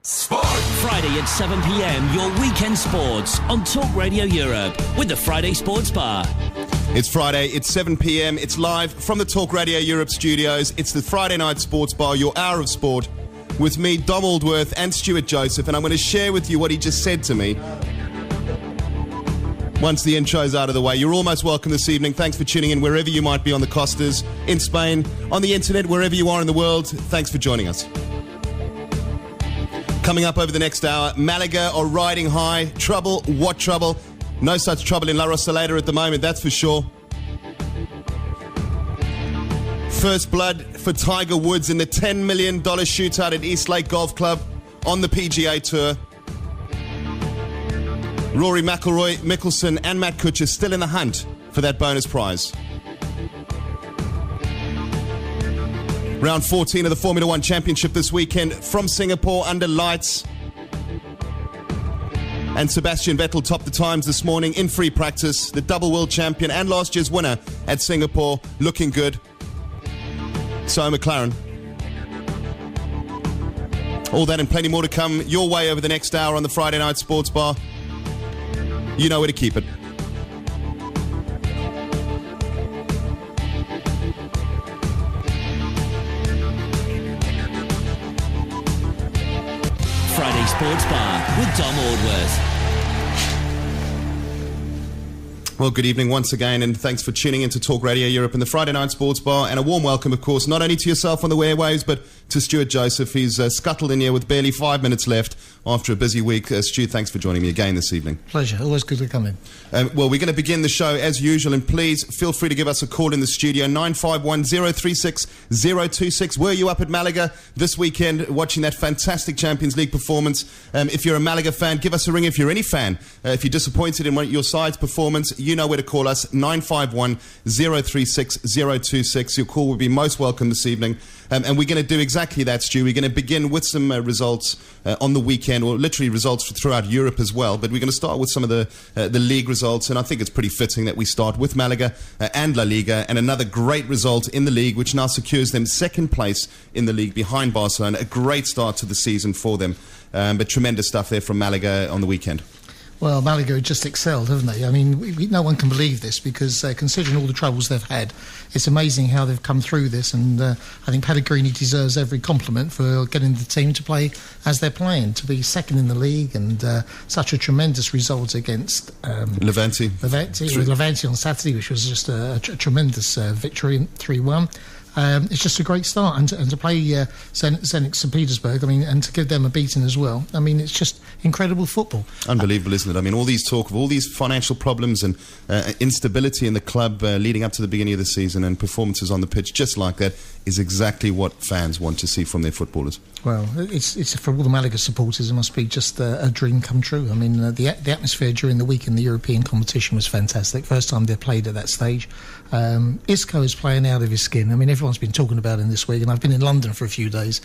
Sport! Friday at 7 p.m, your weekend sports on Talk Radio Europe with the Friday Sports Bar. It's Friday, it's 7 p.m, it's live from the Talk Radio Europe studios. It's the Friday Night Sports Bar, your hour of sport, with me, Dom Aldworth, and Stuart Joseph, and I'm going to share with you what he just said to me. Once the intro's out of the way, you're almost welcome this evening. Thanks for tuning in wherever you might be on the Costas, in Spain, on the internet, wherever you are in the world. Thanks for joining us. Coming up over the next hour, Malaga are riding high. Trouble, what trouble? No such trouble in La Rosaleda at the moment, that's for sure. First blood for Tiger Woods in the $10 million shootout at Eastlake Golf Club on the PGA Tour. Rory McIlroy, Mickelson and Matt Kuchar still in the hunt for that bonus prize. Round 14 of the Formula One Championship this weekend from Singapore under lights. And Sebastian Vettel topped the times this morning in free practice. The double world champion and last year's winner at Singapore looking good. So McLaren. All that and plenty more to come your way over the next hour on the Friday Night Sports Bar. You know where to keep it. Friday Sports Bar with Dom Aldworth. Well, good evening once again, and thanks for tuning in to Talk Radio Europe and the Friday Night Sports Bar. And a warm welcome, of course, not only to yourself on the airwaves, but to Stuart Joseph. He's scuttled in here with barely 5 minutes left after a busy week. Stu, thanks for joining me again this evening. Pleasure. Always good to come in. Well, we're going to begin the show as usual, and please feel free to give us a call in the studio, 951-036-026. Were you up at Malaga this weekend watching that fantastic Champions League performance? If you're a Malaga fan, give us a ring. If you're any fan, if you're disappointed in your side's performance, you know where to call us, 951-036-026. Your call will be most welcome this evening. And we're going to do exactly that, Stu. We're going to begin with some results on the weekend, or literally results throughout Europe as well. But we're going to start with some of the league results, and I think it's pretty fitting that we start with Malaga and La Liga, and another great result in the league, which now secures them second place in the league behind Barcelona. A great start to the season for them, but tremendous stuff there from Malaga on the weekend. Well, Malaga just excelled, haven't they? I mean, no one can believe this because considering all the troubles they've had, it's amazing how they've come through this, and I think Pellegrini deserves every compliment for getting the team to play as they're playing, to be second in the league, and such a tremendous result against Levante on Saturday, which was just a tremendous victory, 3-1. It's just a great start, and to play Zenit St. Petersburg, I mean, and to give them a beating as well. I mean, it's just incredible football. Unbelievable, isn't it? I mean, all these talk of all these financial problems and instability in the club leading up to the beginning of the season, and performances on the pitch just like that is exactly what fans want to see from their footballers. Well, it's for all the Malaga supporters, it must be just a dream come true. I mean, the atmosphere during the week in the European competition was fantastic. First time they played at that stage. Isco is playing out of his skin. I mean, everyone's been talking about him this week, and I've been in London for a few days.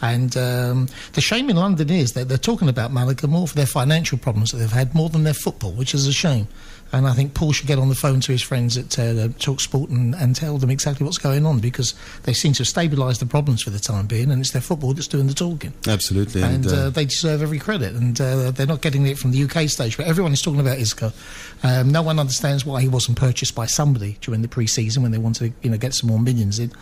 And the shame in London is that they're talking about Malaga more for their financial problems that they've had more than their football, which is a shame. And I think Paul should get on the phone to his friends at TalkSport and tell them exactly what's going on, because they seem to have stabilised the problems for the time being, and it's their football that's doing the talking. Absolutely. And they deserve every credit, and they're not getting it from the UK stage, but everyone is talking about Isco. No one understands why he wasn't purchased by somebody during the pre-season when they wanted to get some more millions in.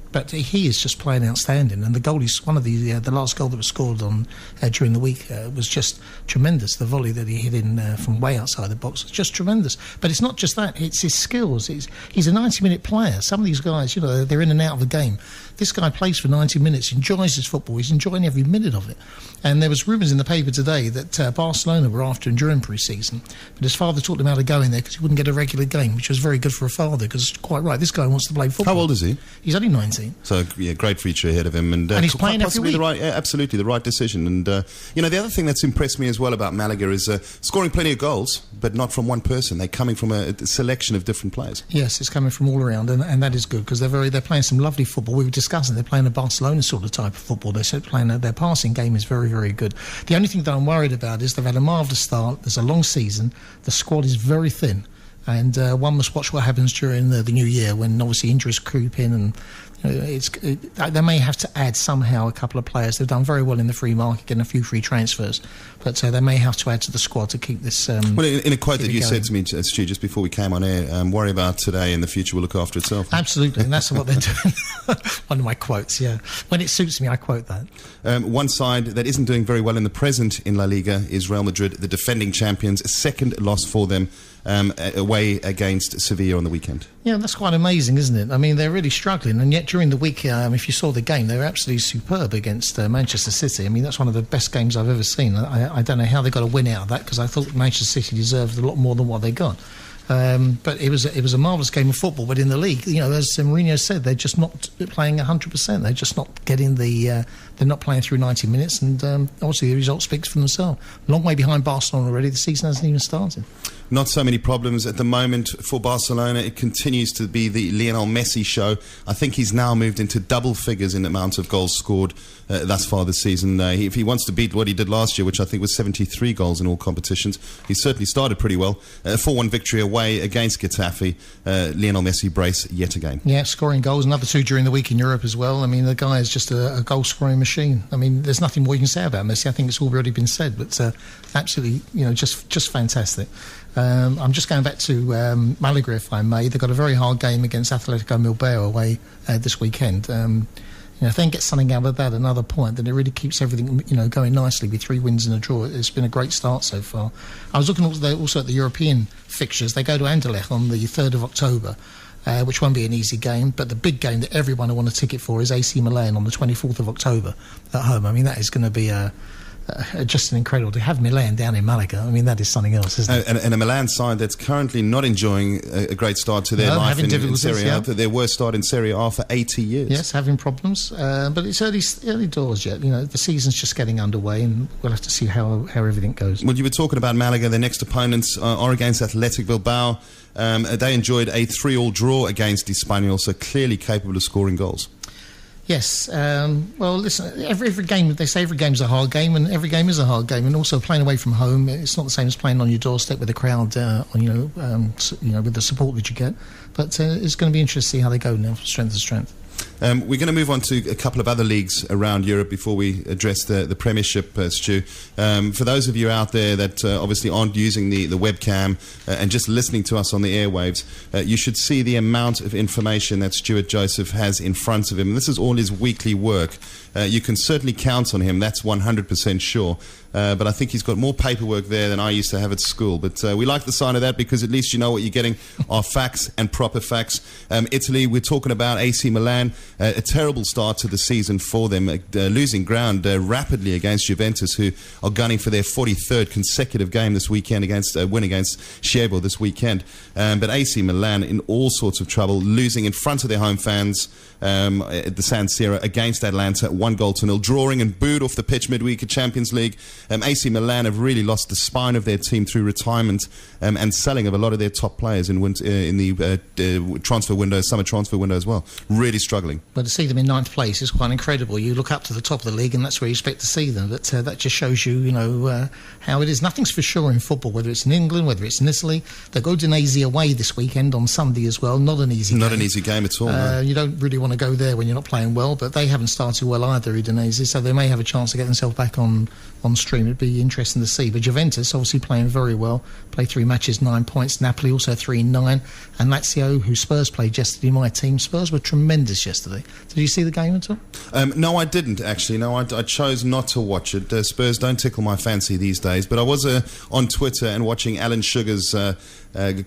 But he is just playing outstanding, and the goal is one of the last goal that was scored on during the week was just tremendous. The volley that he hit in from way outside the box was just tremendous. But it's not just that; it's his skills. He's a 90-minute player. Some of these guys, they're in and out of the game. This guy plays for 90 minutes, enjoys his football. He's enjoying every minute of it. And there was rumours in the paper today that Barcelona were after him during pre-season, but his father talked him out of going there because he wouldn't get a regular game, which was very good for a father, because quite right, this guy wants to play football. How old is he? He's only 19. So, yeah, great future ahead of him. And he's playing every week. Absolutely the right decision. And, the other thing that's impressed me as well about Malaga is scoring plenty of goals, but not from one person. They're coming from a selection of different players. Yes, it's coming from all around, and that is good, because they're playing some lovely football. We were discussing, they're playing a Barcelona sort of type of football. They're playing their passing game is very, very good. The only thing that I'm worried about is they've had a marvellous start. There's a long season. The squad is very thin. And one must watch what happens during the new year, when obviously injuries creep in and They may have to add somehow a couple of players. They've done very well in the free market, getting a few free transfers, but they may have to add to the squad to keep this. Well, in a quote that you said to me, Stu, just before we came on air, worry about today and the future will look after itself. Absolutely, and that's what they're doing. One of my quotes, yeah. When it suits me, I quote that. One side that isn't doing very well in the present in La Liga is Real Madrid, the defending champions. A second loss for them. Away against Sevilla on the weekend. Yeah, that's quite amazing, isn't it? I mean, they're really struggling, and yet during the week, if you saw the game, they were absolutely superb against Manchester City. I mean, that's one of the best games I've ever seen. I don't know how they got a win out of that, because I thought Manchester City deserved a lot more than what they got. But it was a marvellous game of football. But in the league, as Mourinho said, they're just not playing 100%. They're just not getting they're not playing through 90 minutes, and obviously the result speaks for themselves. Long way behind Barcelona already. The season hasn't even started. Not so many problems at the moment for Barcelona. It continues to be the Lionel Messi show. I think he's now moved into double figures in the amount of goals scored thus far this season. If he wants to beat what he did last year, which I think was 73 goals in all competitions, he certainly started pretty well. 4-1 victory away against Getafe. Lionel Messi brace yet again. Yeah, scoring goals. Another 2 during the week in Europe as well. I mean, the guy is just a goal-scoring machine. I mean, there's nothing more you can say about Messi. I think it's already been said, but absolutely, just fantastic. I'm just going back to Malaga, if I may. They've got a very hard game against Atletico Bilbao away this weekend. If they can get something out of that, another point, then it really keeps everything going nicely with 3 wins and a draw. It's been a great start so far. I was looking also at the European fixtures. They go to Anderlecht on the 3rd of October. Which won't be an easy game, but the big game that everyone will want a ticket for is AC Milan on the 24th of October at home. I mean, that is going to be just an incredible to have Milan down in Malaga. I mean, that is something else, isn't it? And a Milan side that's currently not enjoying a great start to their life in Serie A. Their worst start in Serie A for 80 years. Yes, having problems, but it's early doors yet. The season's just getting underway, and we'll have to see how everything goes. Well, you were talking about Malaga. Their next opponents are against Athletic Bilbao. They enjoyed a 3-3 draw against Espanyol, so clearly capable of scoring goals. Yes. Well, listen, every game, they say every game's a hard game, and every game is a hard game. And also playing away from home, it's not the same as playing on your doorstep with the crowd, with the support that you get. But it's going to be interesting to see how they go now from strength to strength. We're going to move on to a couple of other leagues around Europe before we address the Premiership, Stu. For those of you out there that obviously aren't using the webcam and just listening to us on the airwaves, you should see the amount of information that Stuart Joseph has in front of him. This is all his weekly work. You can certainly count on him, that's 100% sure. But I think he's got more paperwork there than I used to have at school. But we like the sign of that because at least you know what you're getting are facts and proper facts. Italy, we're talking about AC Milan. A terrible start to the season for them, losing ground rapidly against Juventus, who are gunning for their 43rd consecutive game this weekend win against Chievo this weekend. But AC Milan in all sorts of trouble, losing in front of their home fans at the San Siro against Atalanta, 1-0, drawing and booed off the pitch midweek at Champions League. AC Milan have really lost the spine of their team through retirement and selling of a lot of their top players in the transfer window, summer transfer window as well. Really struggling. But to see them in 9th place is quite incredible. You look up to the top of the league and that's where you expect to see them. But that just shows you, how it is. Nothing's for sure in football, whether it's in England, whether it's in Italy. They go to Udinese away this weekend on Sunday as well. Not an easy game. Not an easy game at all. No. You don't really want to go there when you're not playing well, but they haven't started well either, Udinese, so they may have a chance to get themselves back on stream. It'd be interesting to see. But Juventus obviously playing very well, played 3 matches, 9 points. Napoli also 3-9, and Lazio, who Spurs played yesterday, my team. Spurs were tremendous yesterday. Did you see the game at all? No, I didn't actually. No, I chose not to watch it. Spurs don't tickle my fancy these days, but I was on Twitter and watching Alan Sugar's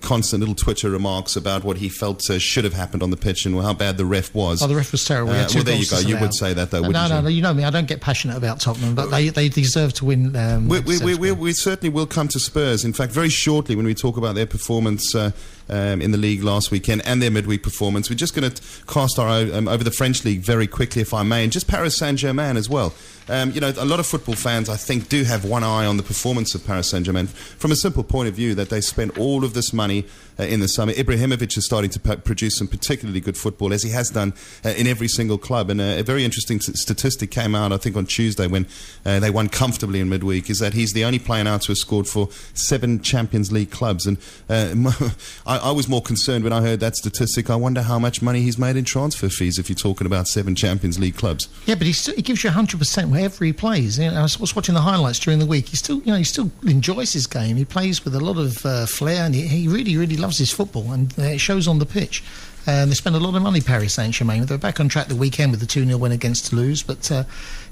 constant little Twitter remarks about what he felt should have happened on the pitch and how bad the ref was. Oh, the ref was terrible. Well, there you go. You would say that, though, wouldn't you? No, you know me. I don't get passionate about Tottenham, but they deserve to win. We certainly will come to Spurs. In fact, very shortly when we talk about their performance in the league last weekend and their midweek performance, we're just going to cast our eye over the French league very quickly, if I may, and just Paris Saint-Germain as well. A lot of football fans, I think, do have one eye on the performance of Paris Saint-Germain from a simple point of view that they spent all of this money in the summer. Ibrahimovic is starting to produce some particularly good football, as he has done in every single club. And a very interesting statistic came out, I think, on Tuesday when they won comfortably in midweek, is that he's the only player now to have scored for 7 Champions League clubs. And I I was more concerned when I heard that statistic. I wonder how much money he's made in transfer fees if you're talking about 7 Champions League clubs. Yeah, but he gives you 100% wherever he plays. I was watching the highlights during the week. He still enjoys his game. He plays with a lot of flair, and he really, really loves his football, and it shows on the pitch. They spend a lot of money, Paris Saint-Germain. They're back on track the weekend with the 2-0 win against Toulouse. But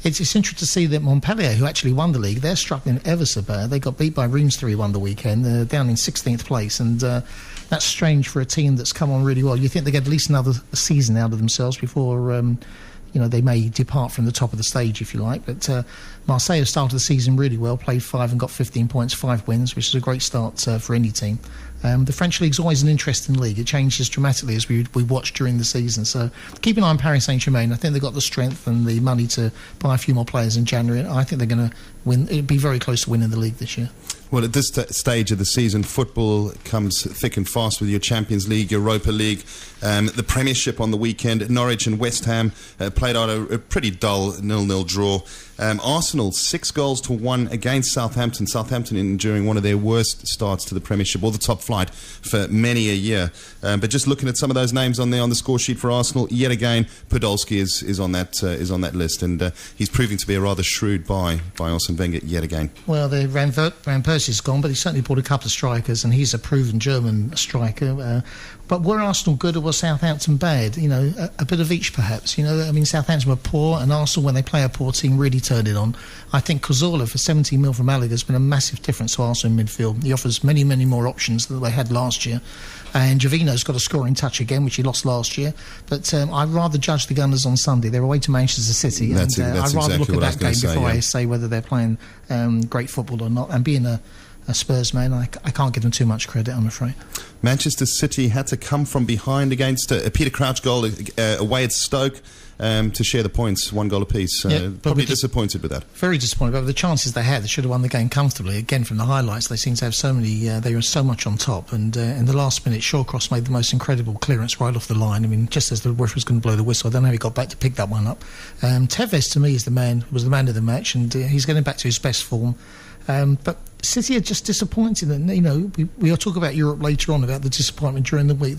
it's interesting to see that Montpellier, who actually won the league, they're struggling ever so bad. They got beat by Reims 3-1 the weekend. They're down in 16th place. And that's strange for a team that's come on really well. You think they get at least another season out of themselves before... they may depart from the top of the stage, if you like. But Marseille have started the season really well, played 5 and got 15 points, 5 wins, which is a great start for any team. The French league's always an interesting league. It changes dramatically as we watch during the season. So keep an eye on Paris Saint-Germain. I think they've got the strength and the money to buy a few more players in January. I think they're going to win. It'd be very close to winning the league this year. Well, at this stage of the season, football comes thick and fast with your Champions League, Europa League, the Premiership on the weekend. Norwich and West Ham played out a pretty dull 0-0 draw. Arsenal 6-1 against Southampton. Southampton during one of their worst starts to the Premiership, or the top flight, for many a year. But just looking at some of those names on the score sheet for Arsenal, yet again, Podolski is on that list, and he's proving to be a rather shrewd buy by Arsene Wenger yet again. Well, Van Persie's gone, but he certainly bought a couple of strikers, and he's a proven German striker. But were Arsenal good or was Southampton bad? A bit of each perhaps. Southampton were poor, and Arsenal, when they play a poor team, really turn it on. I think Cazorla for 17 mil from Malaga has been a massive difference to Arsenal in midfield. He offers many, many more options than they had last year. And Jovino's got a scoring touch again, which he lost last year. But I'd rather judge the Gunners on Sunday. They're away to Manchester City. I'd rather look at that game before I say whether they're playing great football or not. And being a Spurs man, I can't give them too much credit, I'm afraid. Manchester City had to come from behind against a Peter Crouch goal away at Stoke to share the points, 1 goal apiece. Probably disappointed with that. Very disappointed. But with the chances they had, they should have won the game comfortably. Again, from the highlights, they seem to have so many. They were so much on top. And in the last minute, Shawcross made the most incredible clearance right off the line. Just as the ref was going to blow the whistle, I don't know how he got back to pick that one up. Tevez, to me, was the man of the match, and he's getting back to his best form. But City are just disappointed, and we'll talk about Europe later on, about the disappointment during the week.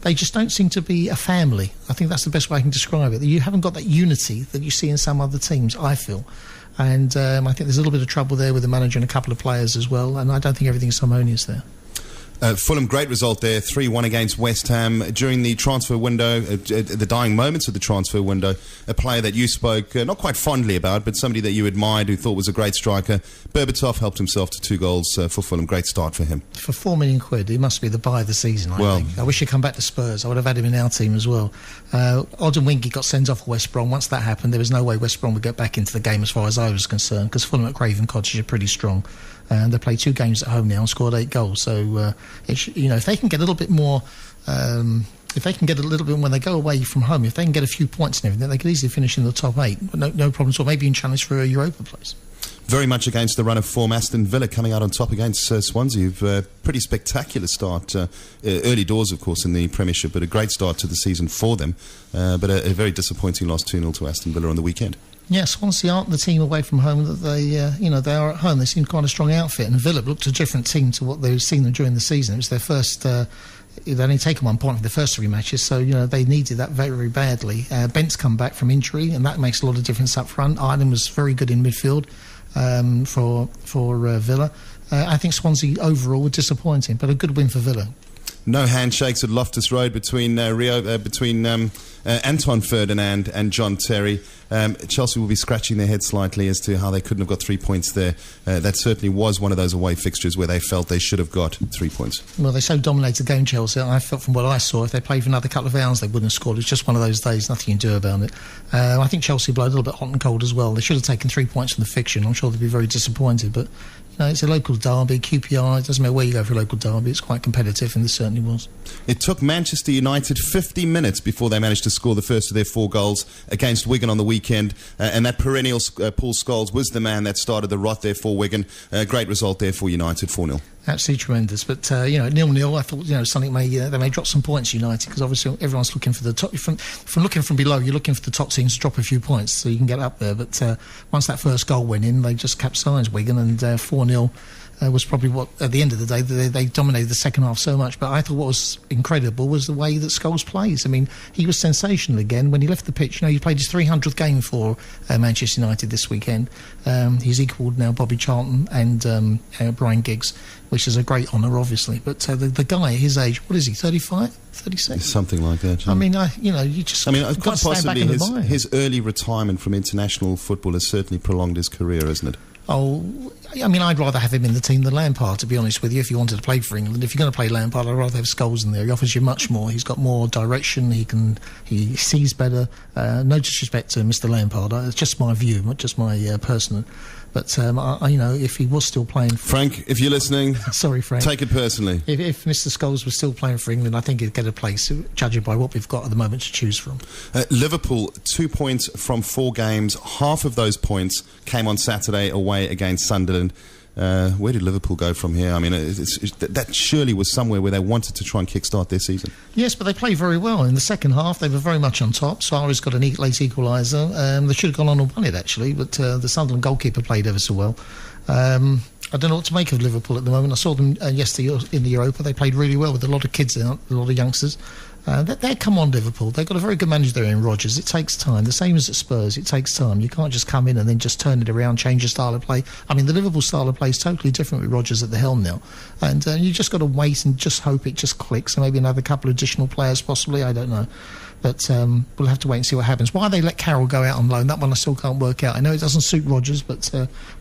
They just don't seem to be a family. I think that's the best way I can describe it. You haven't got that unity that you see in some other teams, I feel. And I think there's a little bit of trouble there with the manager and a couple of players as well, and I don't think everything's harmonious there. Fulham, great result there, 3-1 against West Ham. During the transfer window, the dying moments of the transfer window, a player that you spoke not quite fondly about, but somebody that you admired, who thought was a great striker, Berbatov, helped himself to 2 goals for Fulham. Great start for him. For £4 million, he must be the buy of the season, I think. I wish he'd come back to Spurs. I would have had him in our team as well. Odemwingie got sent off at West Brom. Once that happened, there was no way West Brom would get back into the game as far as I was concerned, because Fulham at Craven Cottage are pretty strong. They play 2 games at home now and scored 8 goals. So, if they can get a little bit more, when they go away from home, if they can get a few points and everything, they could easily finish in the top 8. But no problem at all. Maybe in challenge for a Europa place. Very much against the run of form. Aston Villa coming out on top against Swansea. Pretty spectacular start. Early doors, of course, in the Premiership, but a great start to the season for them. But a very disappointing loss 2-0 to Aston Villa on the weekend. Yeah, Swansea aren't the team away from home that they are at home. They seem quite a strong outfit, and Villa looked a different team to what they've seen them during the season. It was their first. They'd only taken 1 point for the first 3 matches, so they needed that very, very badly. Bent's come back from injury, and that makes a lot of difference up front. Ireland was very good in midfield for Villa. I think Swansea overall were disappointing, but a good win for Villa. No handshakes at Loftus Road between Anton Ferdinand and John Terry. Chelsea will be scratching their head slightly as to how they couldn't have got 3 points there. That certainly was one of those away fixtures where they felt they should have got 3 points. Well, they so dominated the game, Chelsea. I felt from what I saw, if they played for another couple of hours, they wouldn't have scored. It's just one of those days, nothing you can do about it. I think Chelsea blow a little bit hot and cold as well. They should have taken 3 points from the fiction. I'm sure they'd be very disappointed, but it's a local derby, QPR. It doesn't matter where you go for a local derby. It's quite competitive, and this certainly was. It took Manchester United 50 minutes before they managed to score the first of their 4 goals against Wigan on the weekend, and that perennial Paul Scholes was the man that started the rot there for Wigan. Great result there for United, 4-0. Absolutely tremendous, but 0-0. I thought something they may drop some points, United, because obviously everyone's looking for the top. From looking from below, you're looking for the top teams to drop a few points so you can get up there. But once that first goal went in, they just capsized Wigan, and 4-0 was probably what, at the end of the day, they dominated the second half so much. But I thought what was incredible was the way that Scholes plays. I mean, he was sensational again. When he left the pitch, he played his 300th game for Manchester United this weekend. He's equalled now Bobby Charlton and Brian Giggs, which is a great honour, obviously. But the guy at his age, what is he, 35, 36? Something like that. Yeah. I mean, you just quite possibly his early retirement from international football has certainly prolonged his career, isn't it? Oh, I mean, I'd rather have him in the team than Lampard, to be honest with you, if you wanted to play for England. If you're going to play Lampard, I'd rather have Scholes in there. He offers you much more. He's got more direction. He sees better. No disrespect to Mr. Lampard. It's just my view, not just my personal. But, if he was still playing... Frank, if you're listening... Sorry, Frank. Take it personally. If Mr. Scholes was still playing for England, I think he'd get a place, judging by what we've got at the moment to choose from. Liverpool, 2 points from 4 games. Half of those points came on Saturday away against Sunderland. Where did Liverpool go from here? I mean, that surely was somewhere where they wanted to try and kickstart their season. Yes, but they played very well. In the second half, they were very much on top. Suarez got a late equaliser. They should have gone on and won it, actually, but the Sunderland goalkeeper played ever so well. I don't know what to make of Liverpool at the moment. I saw them yesterday in the Europa. They played really well with a lot of kids out, a lot of youngsters. They come on, Liverpool. They've got a very good manager there in Rodgers. It takes time. The same as at Spurs. It takes time. You can't just come in and then just turn it around, change your style of play. I mean, the Liverpool style of play is totally different with Rodgers at the helm now. And you just got to wait and just hope it just clicks. And maybe another couple of additional players, possibly. I don't know. But we'll have to wait and see what happens. Why they let Carroll go out on loan, that one I still can't work out. I know it doesn't suit Rodgers, but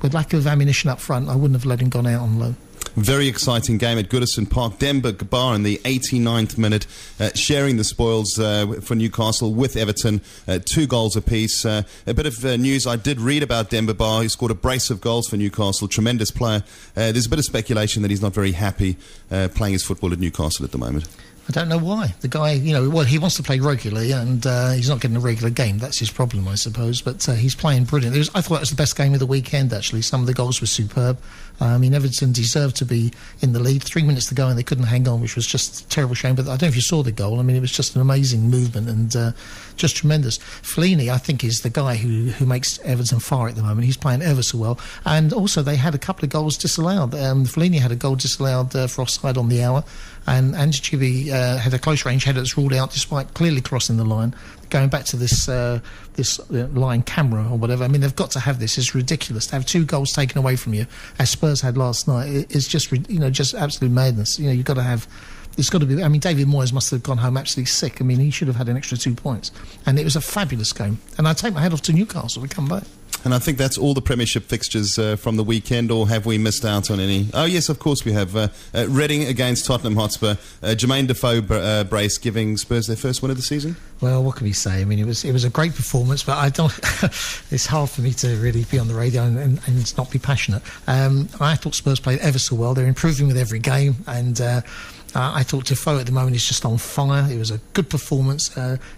with lack of ammunition up front, I wouldn't have let him gone out on loan. Very exciting game at Goodison Park. Demba Gabar in the 89th minute, sharing the spoils for Newcastle with Everton, 2 goals apiece. A bit of news I did read about Demba Gabar. He scored a brace of goals for Newcastle. Tremendous player. There's a bit of speculation that he's not very happy playing his football at Newcastle at the moment. I don't know why. The guy, he wants to play regularly and he's not getting a regular game. That's his problem, I suppose. But he's playing brilliant. I thought it was the best game of the weekend, actually. Some of the goals were superb. Everton deserved to be in the lead. 3 minutes to go and they couldn't hang on, which was just a terrible shame. But I don't know if you saw the goal. I mean, it was just an amazing movement and just tremendous. Fellaini, I think, is the guy who makes Everton fire at the moment. He's playing ever so well. And also, they had a couple of goals disallowed. Fellaini had a goal disallowed for offside on the hour. And Angichibi had a close range header that's ruled out despite clearly crossing the line. Going back to this line camera or whatever, I mean, they've got to have this. It's ridiculous to have 2 goals taken away from you, as Spurs had last night. It's just just absolute madness. You've got to have. It's got to be. I mean, David Moyes must have gone home absolutely sick. I mean, he should have had an extra 2 points, and it was a fabulous game. And I take my head off to Newcastle to come back. And I think that's all the Premiership fixtures from the weekend, or have we missed out on any? Oh, yes, of course we have. Reading against Tottenham Hotspur. Jermaine Defoe brace giving Spurs their first win of the season? Well, what can we say? I mean, it was a great performance, but I don't... it's hard for me to really be on the radio and not be passionate. I thought Spurs played ever so well. They're improving with every game, and... I thought Defoe at the moment is just on fire. It was a good performance.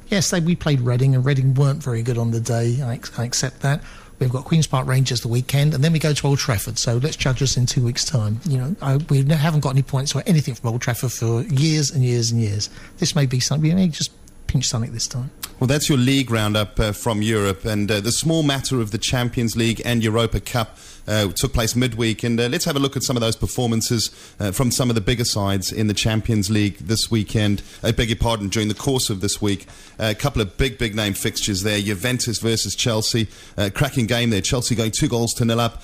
Yes, we played Reading, and Reading weren't very good on the day. I accept that. We've got Queen's Park Rangers the weekend, and then we go to Old Trafford. So let's judge us in 2 weeks' time. We haven't got any points or anything from Old Trafford for years and years and years. This may be something. We may just pinch something this time. Well, that's your league roundup from Europe, and the small matter of the Champions League and Europa Cup took place midweek, and let's have a look at some of those performances from some of the bigger sides in the Champions League this weekend. I beg your pardon, during the course of this week. A couple of big name fixtures there. Juventus versus Chelsea. Cracking game there. Chelsea going 2-0 up.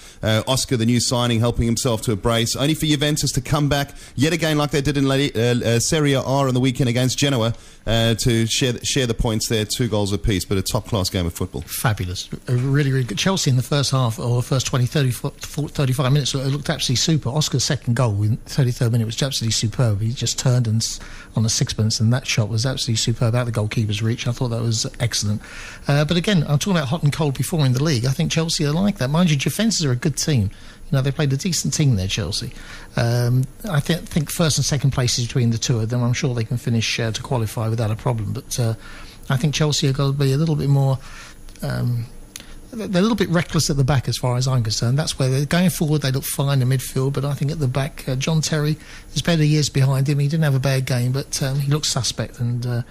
Oscar, the new signing, helping himself to a brace. Only for Juventus to come back yet again like they did in Serie A on the weekend against Genoa to share the points there, 2 goals apiece, but a top-class game of football. Fabulous. Really, really good. Chelsea in the first half, or the first 20, 35 minutes, it looked absolutely super. Oscar's second goal in the 33rd minute was absolutely superb. He just turned on a sixpence, and that shot was absolutely superb out of the goalkeeper's reach. I thought that was excellent. But again, I'm talking about hot and cold before in the league. I think Chelsea are like that. Mind you, Juventus are a good team. They played a decent team there, Chelsea. I think first and second places between the two of them. I'm sure they can finish to qualify without a problem. But I think Chelsea are going to be a little bit more... they're a little bit reckless at the back as far as I'm concerned. That's where they're going forward. They look fine in midfield, but I think at the back, John Terry is better years behind him. He didn't have a bad game, but he looks suspect. And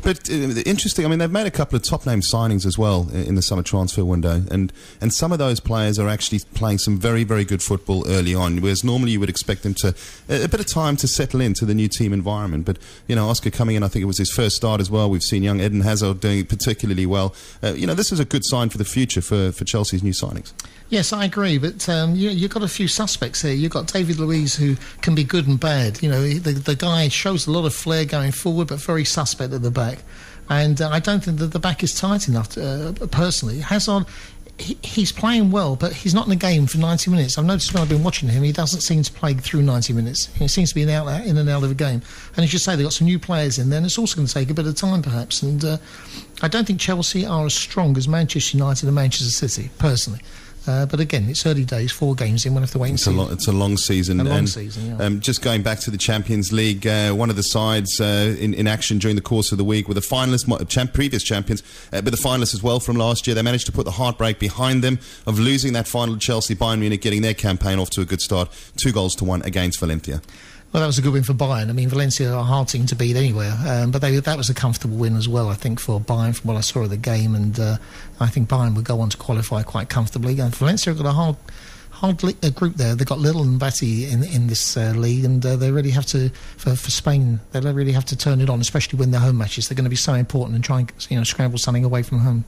But interesting, I mean, they've made a couple of top-name signings as well in the summer transfer window, and some of those players are actually playing some very, very good football early on, whereas normally you would expect them to a bit of time to settle into the new team environment. But, Oscar coming in, I think it was his first start as well. We've seen young Eden Hazard doing particularly well. This is a good sign for the future for Chelsea's new signings. Yes, I agree, but you've got a few suspects here. You've got David Luiz, who can be good and bad. The guy shows a lot of flair going forward, but very suspect at the back. And I don't think that the back is tight enough, personally. Hazard, he's playing well, but he's not in the game for 90 minutes. I've noticed when I've been watching him, he doesn't seem to play through 90 minutes. He seems to be in and out of the game. And as you say, they've got some new players in there, and it's also going to take a bit of time, perhaps. And I don't think Chelsea are as strong as Manchester United and Manchester City, personally. But again, it's early days, 4 games in, we'll have to wait and see. It's a long season. Just going back to the Champions League, one of the sides in action during the course of the week were the finalists, previous champions, but the finalists as well from last year. They managed to put the heartbreak behind them of losing that final to Chelsea. Bayern Munich getting their campaign off to a good start, 2-1 against Valencia. Well, that was a good win for Bayern. I mean, Valencia are a hard team to beat anywhere, but that was a comfortable win as well, I think, for Bayern from what I saw of the game, and I think Bayern would go on to qualify quite comfortably. And Valencia have got a hard group there. They've got Little and Batty in this league, and they really have to, for Spain, they really have to turn it on, especially when their home matches. They're going to be so important and try and scramble something away from home.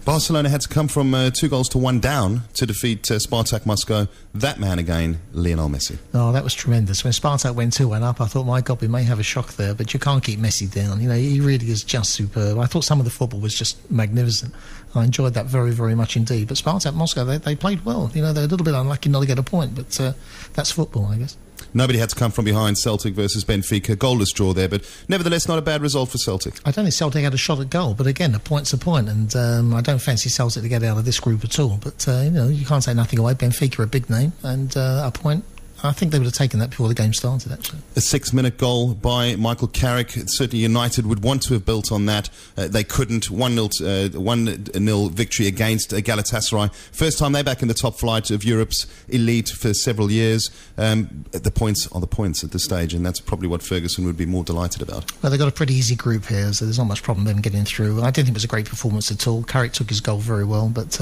Barcelona had to come from 2-1 down to defeat Spartak Moscow. That man again, Lionel Messi. Oh, that was tremendous. When Spartak went 2-1 up, I thought, my God, we may have a shock there, but you can't keep Messi down. He really is just superb. I thought some of the football was just magnificent. I enjoyed that very, very much indeed. But Spartak Moscow, they played well. They're a little bit unlucky not to get a point, but that's football, I guess. Nobody had to come from behind. Celtic versus Benfica. Goalless draw there, but nevertheless not a bad result for Celtic. I don't think Celtic had a shot at goal, but again, a point's a point, and I don't fancy Celtic to get out of this group at all. But, you can't take nothing away. Benfica are a big name, and a point. I think they would have taken that before the game started, actually. A 6-minute goal by Michael Carrick. Certainly United would want to have built on that. They couldn't. 1-0 victory against Galatasaray. First time they're back in the top flight of Europe's elite for several years. The points are the points at this stage, and that's probably what Ferguson would be more delighted about. Well, they've got a pretty easy group here, so there's not much problem them getting through. I didn't think it was a great performance at all. Carrick took his goal very well, but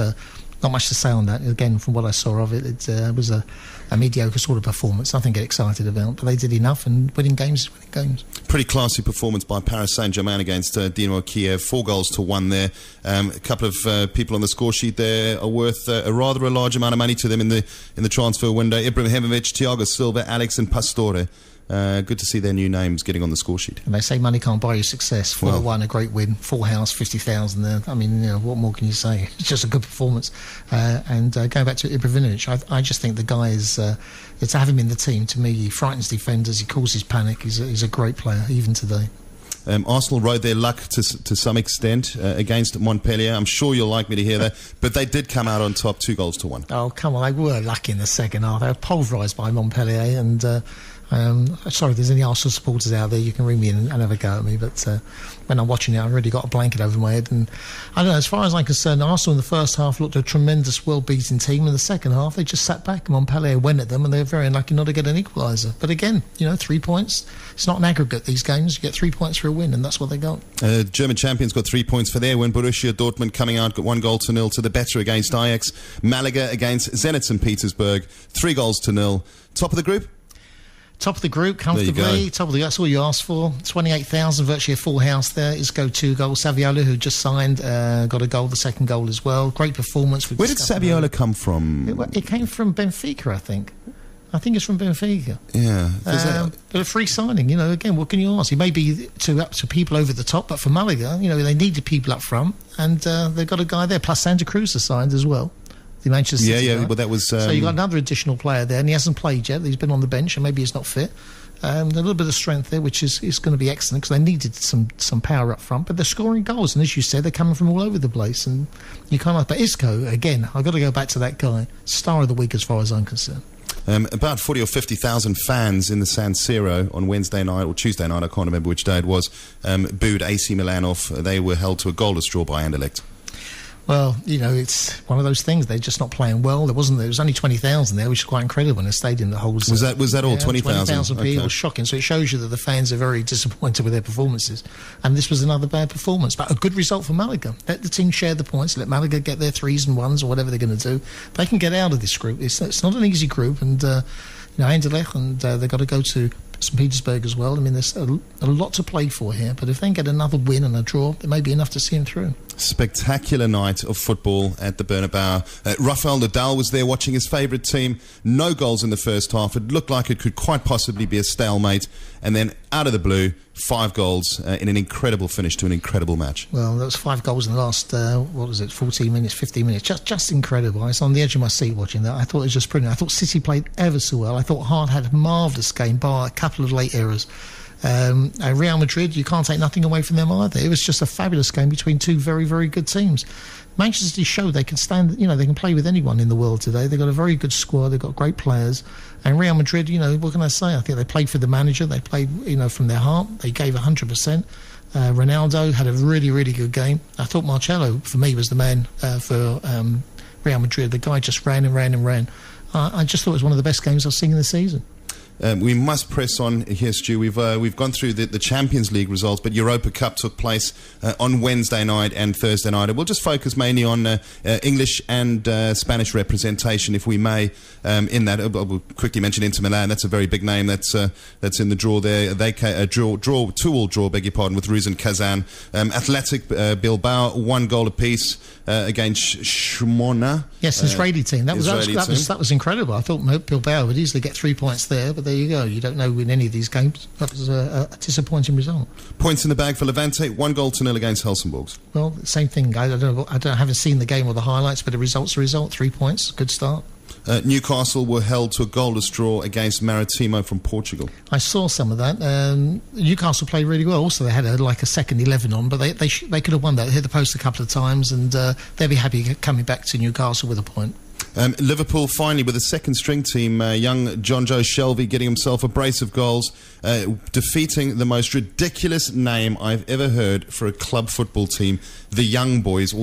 not much to say on that. Again, from what I saw of it, it was a mediocre sort of performance. Nothing to get excited about, but they did enough, and winning games is winning games. Pretty classy performance by Paris Saint-Germain against Dinamo Kiev. 4-1 there. A couple of people on the score sheet there are worth a rather large amount of money to them in the transfer window. Ibrahimovic, Thiago Silva, Alex and Pastore. Good to see their new names getting on the score sheet. And they say money can't buy you success. 4-1, a great win. Full house, 50,000 there. I mean, what more can you say? It's just a good performance. And going back to Ibrahimovic, I just think the guy is, to have him in the team, to me, he frightens defenders, he causes panic. He's a great player, even today. Arsenal rode their luck to some extent against Montpellier. I'm sure you'll like me to hear that, but they did come out on top, 2-1. Oh, come on, they were lucky in the second half. They were pulverised by Montpellier, and sorry if there's any Arsenal supporters out there, you can ring me and have a go at me, but when I'm watching it, I've already got a blanket over my head, and I don't know, as far as I'm concerned, Arsenal in the first half looked a tremendous, well-beaten team. In the second half, they just sat back, Montpellier went at them, and they were very unlucky not to get an equaliser. But again, 3 points, it's not an aggregate, these games. You get 3 points for a win, and that's what they got. German champions got 3 points for their win. Borussia Dortmund coming out, got 1-0 to the better against Ajax. Malaga against Zenit St. Petersburg, 3-0. Top of the group? Top of the group, comfortably. Top of the, that's all you asked for. 28,000, virtually a full house there. Isco 2 goals. Saviola, who just signed, got a goal, the second goal as well. Great performance. Where did Saviola come from? It came from Benfica, I think. I think it's from Benfica. Yeah. But a free signing, again, what can you ask? He may be to people over the top, but for Malaga, they needed people up front, and they've got a guy there. Plus Santa Cruz has signed as well. The Manchester City guy. Well, that was. So you got another additional player there, and he hasn't played yet. He's been on the bench, and maybe he's not fit. A little bit of strength there, which is going to be excellent, because they needed some power up front. But they're scoring goals, and as you said, they're coming from all over the place, and you can't. But Isco, again, I've got to go back to that guy. Star of the week, as far as I'm concerned. About 40 or 50,000 fans in the San Siro on Wednesday night or Tuesday night, I can't remember which day it was, booed AC Milan off. They were held to a goalless draw by Anderlecht. Well, it's one of those things. They're just not playing well. There was only 20,000 there, which is quite incredible in a stadium that holds. Was that all 20,000? 20,000 people, shocking. So it shows you that the fans are very disappointed with their performances, and this was another bad performance, but a good result for Malaga. Let the team share the points. Let Malaga get their 3s and 1s or whatever they're going to do. They can get out of this group. It's not an easy group, and Anderlecht, and they've got to go to St. Petersburg as well. I mean, there's a lot to play for here, but if they can get another win and a draw, it may be enough to see them through. Spectacular night of football at the Bernabeu. Rafael Nadal was there watching his favourite team. No goals in the first half. It looked like it could quite possibly be a stalemate. And then, out of the blue, 5 goals in an incredible finish to an incredible match. Well, there was 5 goals in the last, 14 minutes, 15 minutes. Just incredible. I was on the edge of my seat watching that. I thought it was just brilliant. I thought City played ever so well. I thought Hart had a marvellous game, bar a couple of late errors. Real Madrid, you can't take nothing away from them either. It was just a fabulous game between two very, very good teams. Manchester City showed they can stand, they can play with anyone in the world today. They've got a very good squad, they've got great players. And Real Madrid, what can I say? I think they played for the manager, they played, from their heart, they gave 100%. Ronaldo had a really, really good game. I thought Marcelo, for me, was the man for Real Madrid. The guy just ran and ran and ran. I just thought it was one of the best games I've seen in the season. We must press on here, Stu. We've gone through the Champions League results, but Europa Cup took place on Wednesday night and Thursday night. And we'll just focus mainly on English and Spanish representation, if we may, in that. We'll quickly mention Inter Milan. That's a very big name that's in the draw there. They draw 2-2 draw, beg your pardon, with Ruzin Kazan. Athletic Bilbao, 1 goal apiece against Shmona. Yes, Israeli team. That was incredible. I thought Bilbao would easily get 3 points there, but there you go. You don't know in any of these games. That was a disappointing result. Points in the bag for Levante, 1-0 against Helsingborg. Well, same thing. I haven't seen the game or the highlights, but the result's a result. 3 points, good start. Newcastle were held to a goalless draw against Maritimo from Portugal. I saw some of that. Newcastle played really well. Also, they had a second 11 on, but they could have won that. They hit the post a couple of times, and they'll be happy coming back to Newcastle with a point. Liverpool finally with a second string team, young John Joe Shelby getting himself a brace of goals, defeating the most ridiculous name I've ever heard for a club football team, the Young Boys,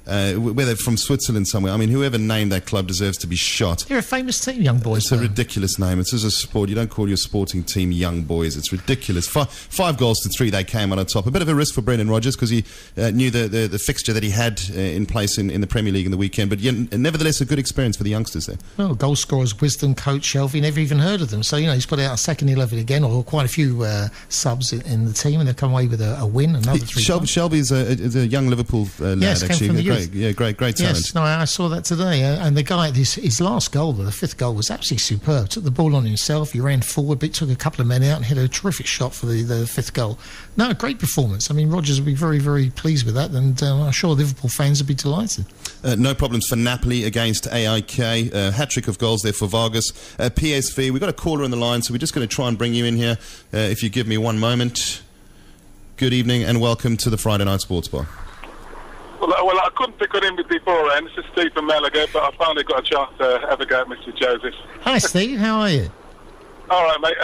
whether from Switzerland somewhere. I mean, whoever named that club deserves to be shot. You're a famous team, Young Boys. It's a ridiculous name. It's as a sport. You don't call your sporting team Young Boys. It's ridiculous. 5 goals to 3, they came on top. A bit of a risk for Brendan Rodgers because he knew the fixture that he had in place in the Premier League in the weekend. But nevertheless, a good experience for the youngsters there. Well, goal scorers, Wisdom, coach Shelby, never even heard of them. So, he's put out a second 11 again, or quite a few subs in the team, and they've come away with a win, another 3 points. Shelby's a young Liverpool lad, yes, actually. Came from the youth. Great talent. Yes, no, I saw that today. And the guy, his last goal, the 5th goal, was absolutely superb. Took the ball on himself, he ran forward, but took a couple of men out and hit a terrific shot for the 5th goal. No, a great performance. I mean, Rodgers will be very, very pleased with that, and I'm sure Liverpool fans will be delighted. No problems for Napoli against AIK. Hat-trick of goals there for Vargas. PSV, we've got a caller on the line, so we're just going to try and bring you in here. If you give me one moment. Good evening and welcome to the Friday Night Sports Bar. Well, I couldn't pick on him beforehand. This is Steve from Malaga, but I finally got a chance to have a go at Mr. Joseph. Hi, Steve. How are you? All right, mate.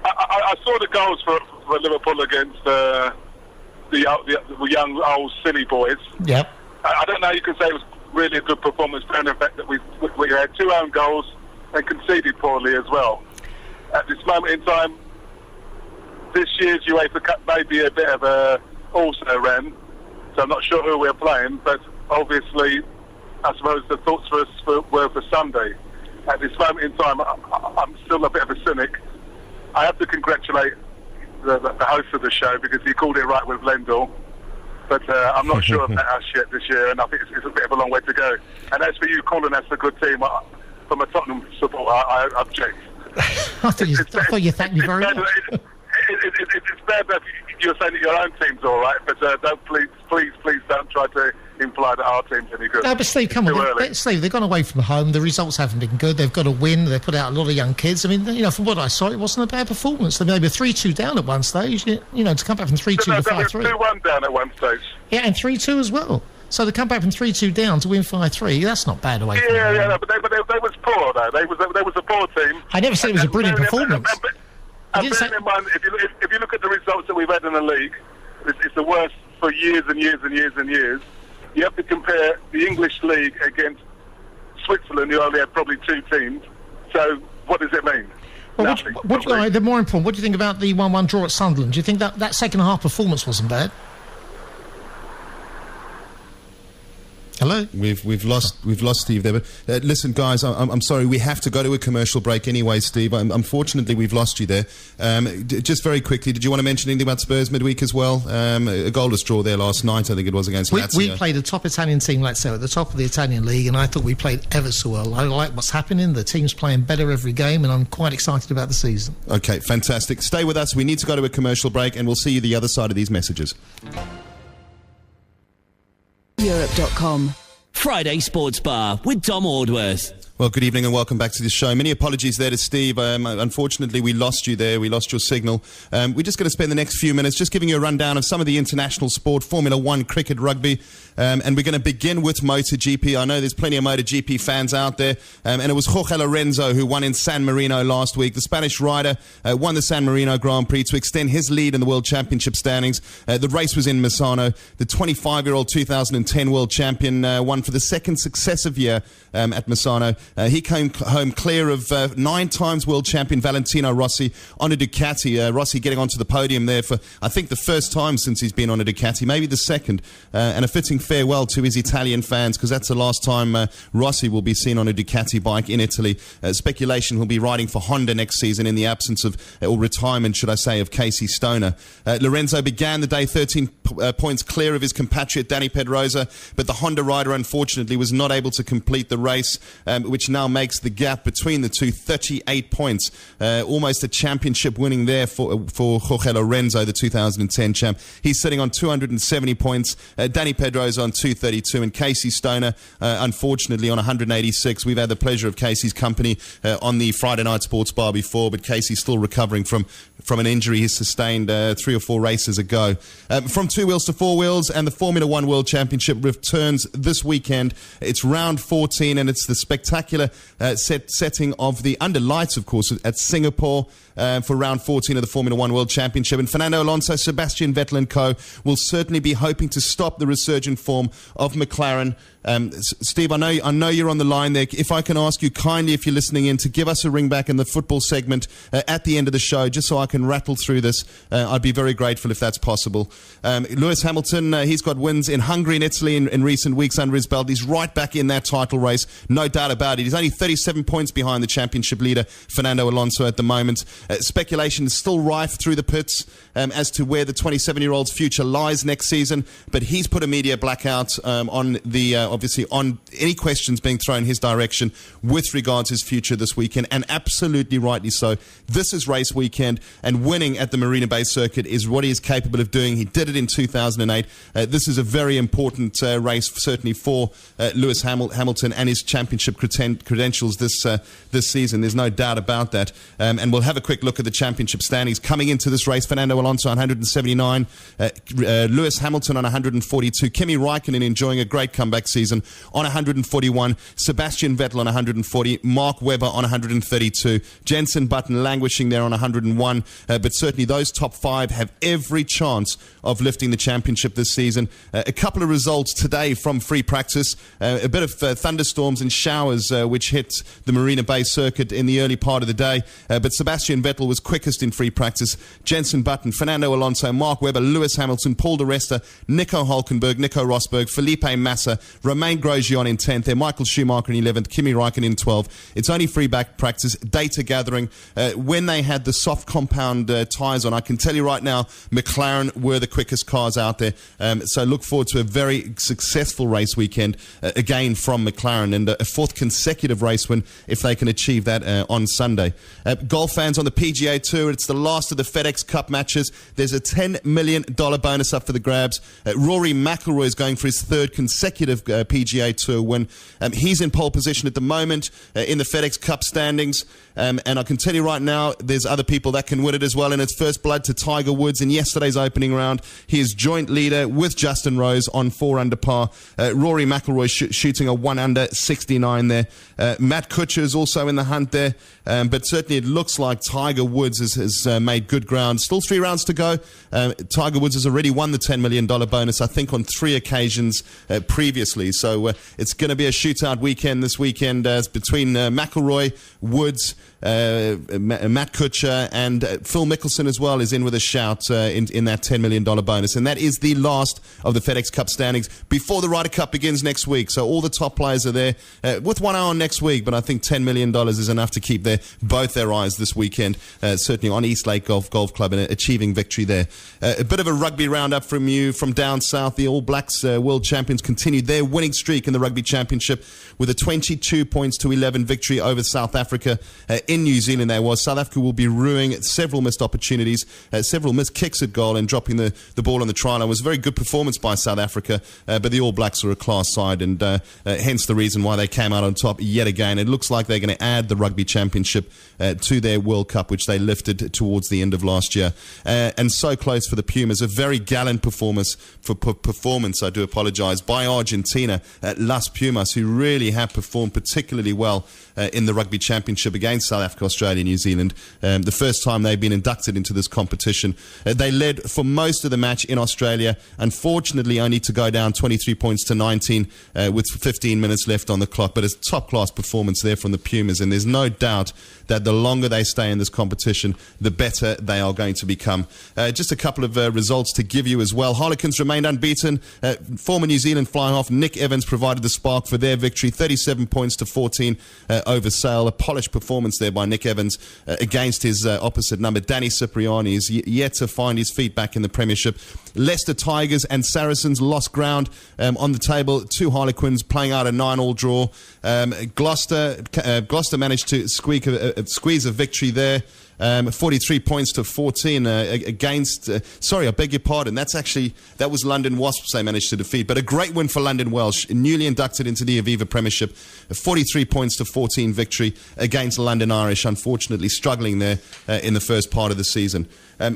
I saw the goals for Liverpool against the young, old, silly boys. Yep. I don't know you can say it was really a good performance, given the fact that we had 2 own goals and conceded poorly as well. At this moment in time, this year's UEFA Cup may be a bit of a also-ran. So I'm not sure who we're playing, but obviously, I suppose the thoughts for us were for Sunday. At this moment in time, I'm still a bit of a cynic. I have to congratulate the host of the show because he called it right with Lendl. But I'm not sure about us yet this year, and I think it's a bit of a long way to go. And as for you calling us a good team, from a Tottenham supporter, I object. I thought you thanked me very much. It's bad that you're saying that your own team's all right, but don't please don't try to imply that our team's any good. No, but Steve, come on. Steve, they've gone away from home. The results haven't been good. They've got a win. They've put out a lot of young kids. I mean, from what I saw, it wasn't a bad performance. They were 3-2 down at one stage. To come back from 3-2 to 5-3. 2-1 down at one stage. Yeah, and 3-2 as well. So to come back from 3-2 down to win 5-3, that's not bad away from home. Yeah, but they was poor, though. They was a poor team. I never said it was a brilliant performance. And bearing in mind, if you look at the results that we've had in the league, it's the worst for years and years and years and years. you have to compare the English league against Switzerland, who only had probably 2 teams. So what does it mean? Well, the more important, what do you think about the 1-1 draw at Sunderland? Do you think that second half performance wasn't bad? Hello? We've lost Steve there. But listen, guys, I'm sorry. We have to go to a commercial break anyway, Steve. Unfortunately, we've lost you there. Just very quickly, did you want to mention anything about Spurs midweek as well? A goalless draw there last night, I think it was, against Lazio. We played a top Italian team, let's say, at the top of the Italian league, and I thought we played ever so well. I like what's happening. The team's playing better every game, and I'm quite excited about the season. Okay, fantastic. Stay with us. We need to go to a commercial break, and we'll see you the other side of these messages. Europe.com. Friday Sports Bar with Dom Aldworth. Well, good evening and welcome back to the show. Many apologies there to Steve. Unfortunately, we lost you there. We lost your signal. We're just going to spend the next few minutes just giving you a rundown of some of the international sport, Formula 1, cricket, rugby, and we're going to begin with MotoGP. I know there's plenty of MotoGP fans out there, and it was Jorge Lorenzo who won in San Marino last week. The Spanish rider won the San Marino Grand Prix to extend his lead in the World Championship standings. The race was in Misano. The 25-year-old 2010 world champion won for the second successive year at Misano. He came home clear of 9 times world champion Valentino Rossi on a Ducati. Rossi getting onto the podium there for, I think, the first time since he's been on a Ducati, maybe the second, and a fitting farewell to his Italian fans, because that's the last time Rossi will be seen on a Ducati bike in Italy. Speculation he'll be riding for Honda next season in the absence of, or retirement, should I say, of Casey Stoner. Lorenzo began the day 13 points clear of his compatriot Dani Pedrosa, but the Honda rider unfortunately was not able to complete the race, which now makes the gap between the two 38 points. Almost a championship winning there for Jorge Lorenzo, the 2010 champ. He's sitting on 270 points. Dani Pedrosa on 232, and Casey Stoner, unfortunately, on 186. We've had the pleasure of Casey's company on the Friday Night Sports Bar before, but Casey's still recovering from an injury he sustained 3 or 4 races ago. From 2 wheels to 4 wheels, and the Formula 1 World Championship returns this weekend. It's round 14, and it's the spectacular setting of the under lights, of course, at Singapore for round 14 of the Formula 1 World Championship. And Fernando Alonso, Sebastian Vettel and co. will certainly be hoping to stop the resurgent form of McLaren. Steve, I know you're on the line there. If I can ask you kindly, if you're listening in, to give us a ring back in the football segment at the end of the show, just so I can rattle through this, I'd be very grateful if that's possible. Lewis Hamilton, he's got wins in Hungary and Italy in recent weeks under his belt. He's right back in that title race, no doubt about it. He's only 37 points behind the championship leader, Fernando Alonso, at the moment. Speculation is still rife through the pits as to where the 27-year-old's future lies next season, but he's put a media blackout on the obviously on any questions being thrown his direction with regards to his future this weekend, and absolutely rightly so. This is race weekend, and winning at the Marina Bay Circuit is what he is capable of doing. He did it in 2008. This is a very important race, certainly for Lewis Hamilton and his championship credentials this season. There's no doubt about that. And we'll have a quick look at the championship standings coming into this race. Fernando Alonso on 179, Lewis Hamilton on 142, Kimi Raikkonen enjoying a great comeback season on 141, Sebastian Vettel on 140, Mark Webber on 132, Jenson Button languishing there on 101, but certainly those top 5 have every chance of lifting the championship this season. A couple of results today from free practice, a bit of thunderstorms and showers which hit the Marina Bay Circuit in the early part of the day, but Sebastian Vettel was quickest in free practice. Jenson Button, Fernando Alonso, Mark Webber, Lewis Hamilton, Paul di Resta, Nico Hülkenberg, Nico Rosberg, Felipe Massa, Romain Grosjean in 10th there, Michael Schumacher in 11th, Kimi Raikkonen in 12th. It's only free back practice, data gathering. When they had the soft compound tyres on, I can tell you right now, McLaren were the quickest cars out there. So look forward to a very successful race weekend again from McLaren, and a 4th consecutive race win if they can achieve that on Sunday. Golf fans on the PGA Tour, it's the last of the FedEx Cup matches. There's a $10 million bonus up for the grabs. Rory McIlroy is going for his 3rd consecutive PGA Tour win. He's in pole position at the moment in the FedEx Cup standings. And I can tell you right now, there's other people that can win it as well. And it's first blood to Tiger Woods in yesterday's opening round. He is joint leader with Justin Rose on 4 under par. Rory McIlroy shooting a 1 under 69 there. Matt Kuchar is also in the hunt there. But certainly it looks like Tiger Woods has made good ground. Still 3 rounds to go. Tiger Woods has already won the $10 million bonus, I think, on 3 occasions previously. So it's going to be a shootout weekend this weekend between McIlroy, Woods, Matt Kuchar, and Phil Mickelson as well is in with a shout in that $10 million bonus. And that is the last of the FedEx Cup standings before the Ryder Cup begins next week. So all the top players are there with 1 hour on next week, but I think $10 million is enough to keep both their eyes this weekend, certainly on East Lake Golf Club, and achieving victory there. A bit of a rugby roundup from you from down south. The All Blacks world champions continued their winning streak in the Rugby Championship with a 22 points to 11 victory over South Africa in New Zealand. South Africa will be ruining several missed opportunities, several missed kicks at goal, and dropping the ball on the try line. It was a very good performance by South Africa, but the All Blacks are a class side, and hence the reason why they came out on top yet again. It looks like they're going to add the Rugby Championship to their World Cup, which they lifted towards the end of last year. And so close for the Pumas. A very gallant performance, I do apologise, by Argentina at Las Pumas, who really have performed particularly well in the Rugby Championship against South Africa, Australia, New Zealand. The first time they've been inducted into this competition. They led for most of the match in Australia, unfortunately only to go down 23 points to 19 with 15 minutes left on the clock. But it's top-class performance there from the Pumas, and there's no doubt that the longer they stay in this competition, the better they are going to become. Just a couple of results to give you as well. Harlequins remained unbeaten. Former New Zealand fly-half Nick Evans provided the spark for their victory, 37 points to 14 over Sale. A polished performance there by Nick Evans against his opposite number. Danny Cipriani is yet to find his feet back in the Premiership. Leicester Tigers and Saracens lost ground on the table. 2 Harlequins playing out a 9-all draw. Gloucester managed to squeeze a victory there. 43 points to 14 against... sorry, I beg your pardon. That was London Wasps they managed to defeat. But a great win for London Welsh, newly inducted into the Aviva Premiership. A 43 points to 14 victory against London Irish, unfortunately struggling there in the first part of the season.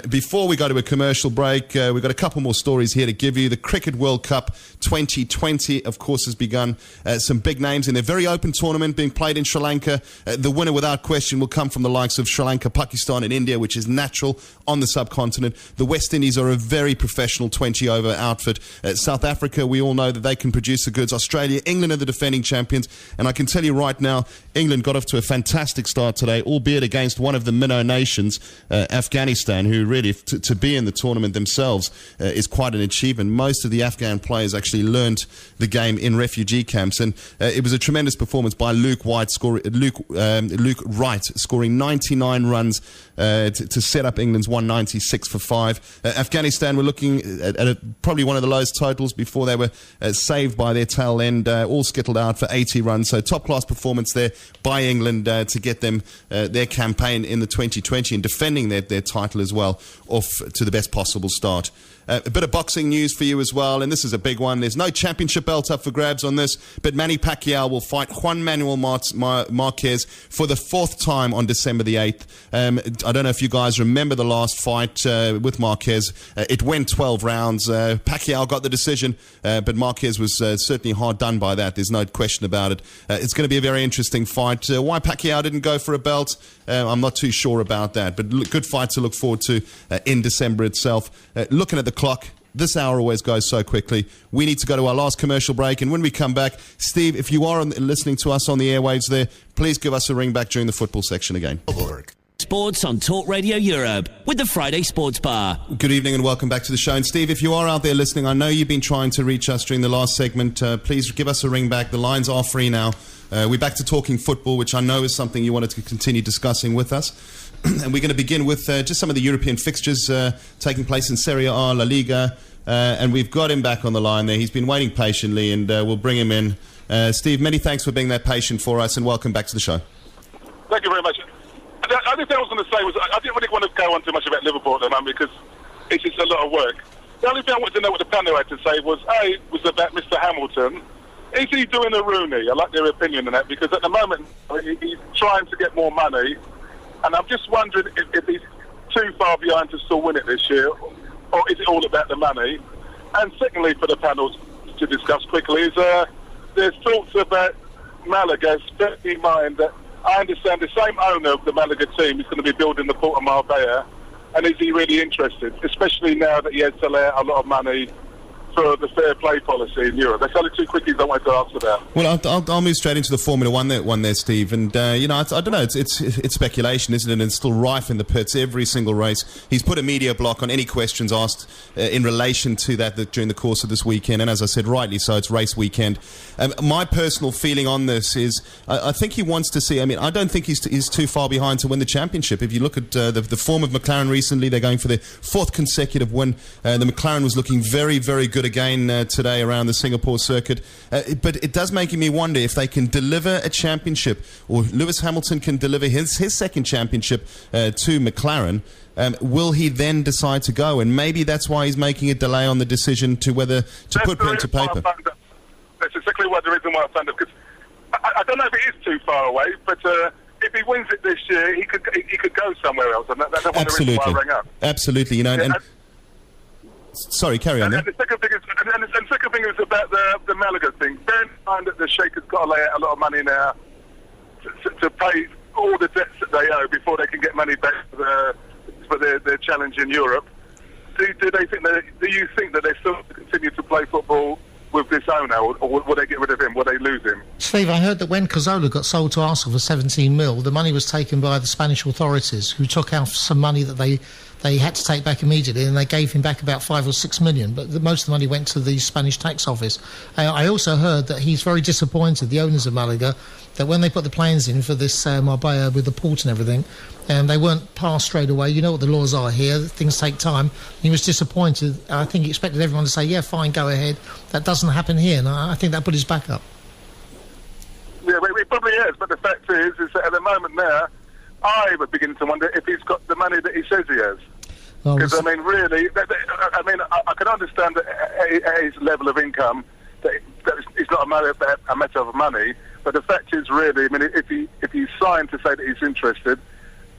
Before we go to a commercial break, we've got a couple more stories here to give you. The Cricket World Cup 2020, of course, has begun. Some big names in their very open tournament being played in Sri Lanka. The winner, without question, will come from the likes of Sri Lanka, Pakistan and India, which is natural on the subcontinent. The West Indies are a very professional 20-over outfit. South Africa, we all know that they can produce the goods. Australia, England are the defending champions. And I can tell you right now, England got off to a fantastic start today, albeit against one of the minnow nations, Afghanistan, who really, to be in the tournament themselves is quite an achievement. Most of the Afghan players actually learned the game in refugee camps, and it was a tremendous performance by Luke Wright scoring 99 runs to set up England's 196 for 5. Afghanistan were looking at probably one of the lowest totals before they were saved by their tail end, all skittled out for 80 runs. So top-class performance there by England to get them their campaign in the 2020 and defending their title as well off to the best possible start. A bit of boxing news for you as well, and this is a big one. There's no championship belt up for grabs on this, but Manny Pacquiao will fight Juan Manuel Marquez for the 4th time on December the 8th. I don't know if you guys remember the last fight with Marquez. It went 12 rounds. Pacquiao got the decision, but Marquez was certainly hard done by that. There's no question about it. It's going to be a very interesting fight. Why Pacquiao didn't go for a belt, I'm not too sure about that, but good fight to look forward to in December itself. Looking at the clock, this hour always goes so quickly. We need to go to our last commercial break, and when we come back, Steve, if you are listening to us on the airwaves there, please give us a ring back during the football section again. Sports on Talk Radio Europe with the Friday Sports Bar. Good evening and welcome back to the show. And Steve, if you are out there listening, I know you've been trying to reach us during the last segment. Please give us a ring back. The lines are free now. We're back to talking football, which I know is something you wanted to continue discussing with us. And we're going to begin with just some of the European fixtures taking place in Serie A, La Liga. And we've got him back on the line there. He's been waiting patiently, and we'll bring him in. Steve, many thanks for being that patient for us, and welcome back to the show. Thank you very much. The only thing I was going to say was I didn't really want to go on too much about Liverpool at the moment because it's just a lot of work. The only thing I wanted to know what the panel had to say was about Mr. Hamilton. is he doing a Rooney? I like their opinion on that, because at the moment he's trying to get more money, and I'm just wondering if he's too far behind to still win it this year, or is it all about the money? And secondly, for the panels to discuss quickly, is there's talks about Malaga, especially in mind that I understand the same owner of the Malaga team is going to be building the Port of Marbella, and is he really interested, especially now that he has to lay out a lot of money for the fair play policy in Europe? That's only two quickies I wanted to ask about. Well, I'll move straight into the Formula One there, Steve. And I don't know. It's speculation, isn't it? And it's still rife in the pits. Every single race, he's put a media block on any questions asked in relation to that during the course of this weekend. And as I said, rightly so, it's race weekend. My personal feeling on this is, I think he wants to see. I mean, I don't think he's too far behind to win the championship. If you look at the form of McLaren recently, they're going for their fourth consecutive win. The McLaren was looking very, very good again today around the Singapore circuit, but it does make me wonder if they can deliver a championship, or Lewis Hamilton can deliver his second championship to McLaren. Will he then decide to go? And maybe that's why he's making a delay on the decision to whether to put pen to paper. That's exactly the reason why I found it, because I don't know if it is too far away, but if he wins it this year, he could go somewhere else, and that's one of the reasons why I rang up. Absolutely, sorry, carry on. And the second thing is about the Malaga thing. Bear in mind that the Sheikh has got to lay out a lot of money now to pay all the debts that they owe before they can get money back for their challenge in Europe. Do you think that they still continue to play football with this owner, or will they get rid of him? Will they lose him? Steve, I heard that when Cazorla got sold to Arsenal for 17 mil, the money was taken by the Spanish authorities, who took out some money that they had to take back immediately, and they gave him back about 5 or 6 million, but most of the money went to the Spanish tax office. I also heard that he's very disappointed, the owners of Malaga, that when they put the plans in for this Marbella with the port and everything, they weren't passed straight away. You know what the laws are here, things take time. He was disappointed. I think he expected everyone to say, yeah, fine, go ahead. That doesn't happen here, and I think that put his back up. Yeah, it probably is, but the fact is that at the moment now, I would begin to wonder if he's got the money that he says he has. Because, I mean, really, I can understand that at his level of income, that it's not a matter of money, but the fact is, really, I mean, if he's signed to say that he's interested,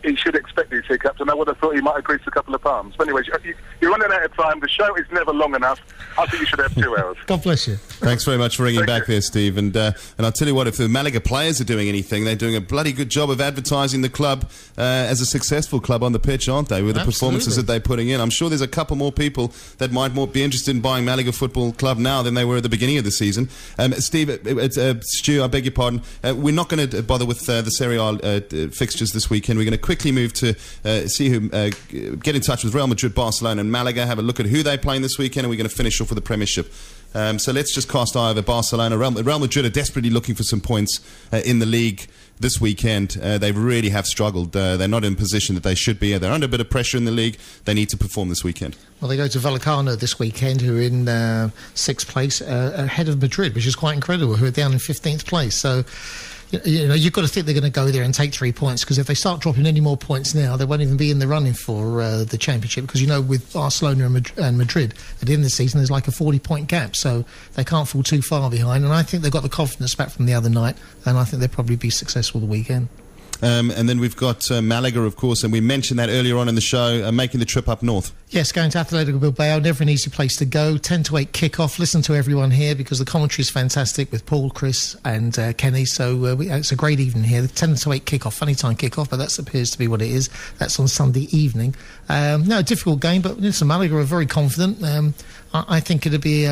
he should expect these hiccups, and I would have thought he might have greased a couple of palms. But anyway, you're running out of time. The show is never long enough. I think you should have 2 hours. God bless you. Thanks very much for ringing back there, Steve. And I'll tell you what, if the Malaga players are doing anything, they're doing a bloody good job of advertising the club as a successful club on the pitch, aren't they, with the performances that they're putting in. I'm sure there's a couple more people that might be interested in buying Malaga Football Club now than they were at the beginning of the season. Steve, Stu, I beg your pardon, we're not going to bother with the Serie A fixtures this weekend. We're going to quickly move to see who get in touch with Real Madrid, Barcelona and Malaga, have a look at who they're playing this weekend, and we're going to finish off with the Premiership. So let's just cast our eye over Barcelona. Real Madrid are desperately looking for some points in the league this weekend. They really have struggled. They're not in position that they should be. They're under a bit of pressure in the league. They need to perform this weekend. Well, they go to Vallecano this weekend, who are in 6th place, ahead of Madrid, which is quite incredible, who are down in 15th place. So, you know, you've got to think they're going to go there and take 3 points, because if they start dropping any more points now, they won't even be in the running for the championship, because, you know, with Barcelona and Madrid at the end of the season, there's like a 40-point gap, so they can't fall too far behind. And I think they've got the confidence back from the other night, and I think they'll probably be successful the weekend. And then we've got Malaga, of course, and we mentioned that earlier on in the show, making the trip up north. Yes, going to Atletico Bilbao, never an easy place to go. 10 to 8 kick-off. Listen to everyone here, because the commentary is fantastic with Paul, Chris and Kenny, so it's a great evening here. The 10 to 8 kick-off, funny time kick-off, but that appears to be what it is. That's on Sunday evening. No, a difficult game, but listen, Malaga are very confident. I think it'll be...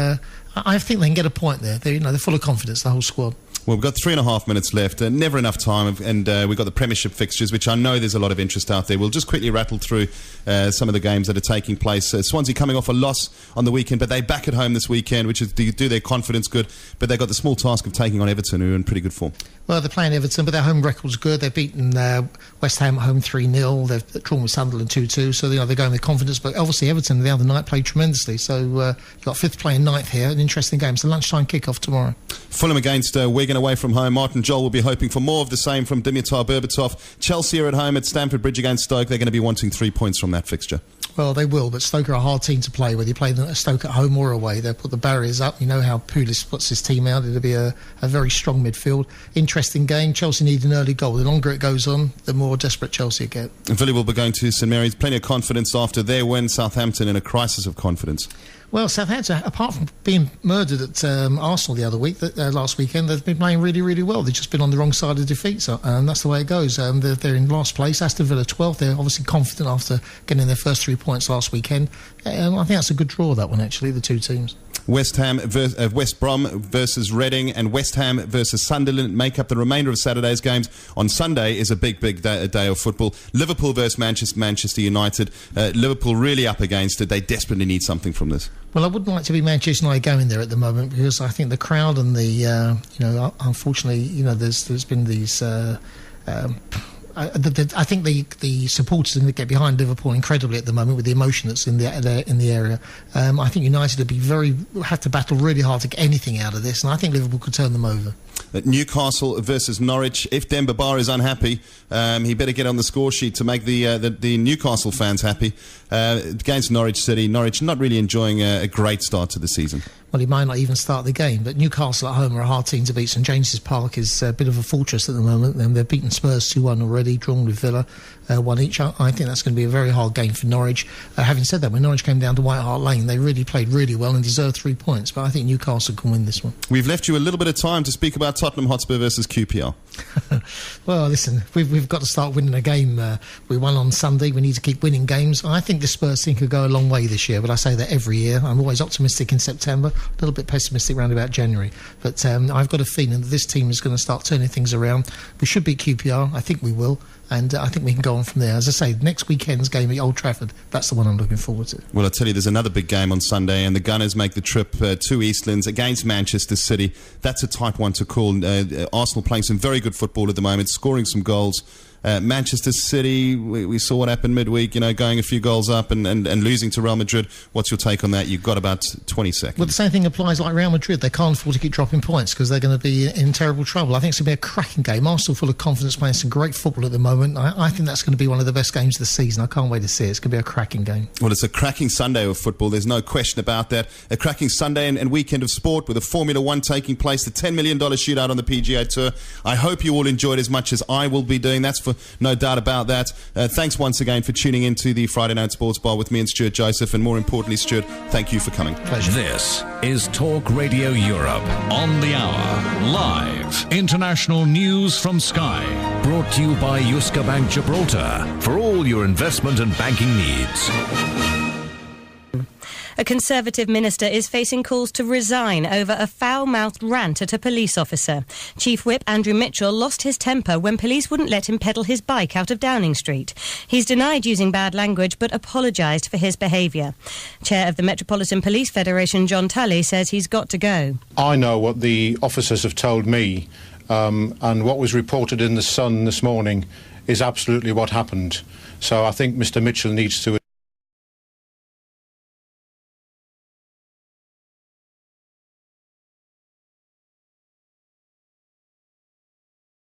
I think they can get a point there. They're full of confidence, the whole squad. Well, we've got 3.5 minutes left, never enough time, and we've got the Premiership fixtures, which I know there's a lot of interest out there. We'll just quickly rattle through some of the games that are taking place. Swansea coming off a loss on the weekend, but they're back at home this weekend, which is do their confidence good, but they've got the small task of taking on Everton, who are in pretty good form. Well, they're playing Everton, but their home record's good. They've beaten West Ham at home 3-0. They've drawn with Sunderland 2-2, so they're going with confidence. But obviously Everton the other night played tremendously, so you've got 5th playing 9th here, an interesting game. It's a lunchtime kick-off tomorrow. Fulham against Wigan away from home. Martin Joel will be hoping for more of the same from Dimitar Berbatov. Chelsea are at home at Stamford Bridge against Stoke. They're going to be wanting 3 points from that fixture. Well, they will, but Stoke are a hard team to play, whether you play them at Stoke at home or away. They'll put the barriers up. You know how Pulis puts his team out. It'll be a very strong midfield. Interesting game. Chelsea need an early goal. The longer it goes on, the more desperate Chelsea get. And Villa will be going to St Mary's. Plenty of confidence after their win. Southampton in a crisis of confidence. Well, Southampton, apart from being murdered at Arsenal the other week, last weekend, they've been playing really, really well. They've just been on the wrong side of defeat, and that's the way it goes. They're in last place. Aston Villa 12th. They're obviously confident after getting their first 3 points last weekend. I think that's a good draw, that one, actually, the two teams. West Brom versus Reading and West Ham versus Sunderland make up the remainder of Saturday's games. On Sunday is a big day of football. Liverpool versus Manchester United. Liverpool really up against it. They desperately need something from this. Well, I wouldn't like to be Manchester United going there at the moment, because I think the crowd and the unfortunately, there's been these. I think the supporters are going to get behind Liverpool incredibly at the moment with the emotion that's in the area. I think United have to battle really hard to get anything out of this, and I think Liverpool could turn them over. Newcastle versus Norwich. If Demba Ba is unhappy, he better get on the score sheet to make the Newcastle fans happy. Against Norwich City, Norwich not really enjoying a great start to the season. Well, he might not even start the game, but Newcastle at home are a hard team to beat. St James's Park is a bit of a fortress at the moment. They've beaten Spurs 2-1 already, drawn with Villa 1 each. I think that's going to be a very hard game for Norwich. Having said that, when Norwich came down to White Hart Lane, they really played really well and deserved 3 points, but I think Newcastle can win this one. We've left you a little bit of time to speak about Tottenham Hotspur versus QPR. Well, listen, we've got to start winning a game. We won on Sunday. We need to keep winning games. I think the Spurs team could go a long way this year, but I say that every year. I'm always optimistic in September, a little bit pessimistic around about January. But I've got a feeling that this team is going to start turning things around. We should beat QPR. I think we will. And I think we can go on from there. As I say, next weekend's game at Old Trafford, that's the one I'm looking forward to. Well, I tell you, there's another big game on Sunday, and the Gunners make the trip to Eastlands against Manchester City. That's a tight one to call. Arsenal playing some very good football at the moment, scoring some goals. Manchester City, we saw what happened midweek, going a few goals up and losing to Real Madrid. What's your take on that? You've got about 20 seconds. Well, the same thing applies like Real Madrid. They can't afford to keep dropping points because they're going to be in terrible trouble. I think it's going to be a cracking game. Arsenal full of confidence, playing some great football at the moment. I think that's going to be one of the best games of the season. I can't wait to see it. It's going to be a cracking game. Well, it's a cracking Sunday of football. There's no question about that. A cracking Sunday and weekend of sport with a Formula One taking place, the $10 million shootout on the PGA Tour. I hope you all enjoyed as much as I will be doing. That's for no doubt about that. Thanks once again for tuning into the Friday Night Sports Bar with me and Stuart Joseph, and more importantly, Stuart, thank you for coming. Pleasure. This is Talk Radio Europe on the hour. Live international news from Sky. Brought to you by Yuska Bank Gibraltar for all your investment and banking needs. A Conservative minister is facing calls to resign over a foul-mouthed rant at a police officer. Chief Whip Andrew Mitchell lost his temper when police wouldn't let him pedal his bike out of Downing Street. He's denied using bad language but apologised for his behaviour. Chair of the Metropolitan Police Federation, John Tully, says he's got to go. I know what the officers have told me, and what was reported in The Sun this morning is absolutely what happened. So I think Mr Mitchell needs to